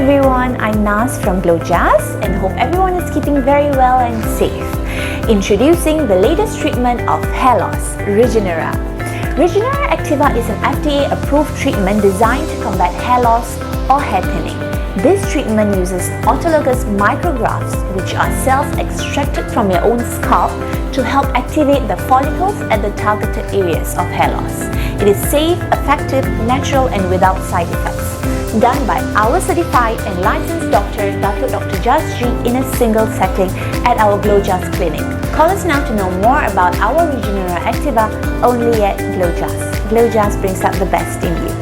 everyone, I'm Nas from Glojas and hope everyone is keeping very well and safe. Introducing the latest treatment of hair loss, Regenera. Regenera Activa is an FDA-approved treatment designed to combat hair loss or hair thinning. This treatment uses autologous micrografts, which are cells extracted from your own scalp to help activate the follicles at the targeted areas of hair loss. It is safe, effective, natural and without side effects. Done by our certified and licensed doctor, Dr. Jas G, in a single setting at our Glojas Clinic. Call us now to know more about our Regenera Activa only at Glojas. Glojas brings out the best in you.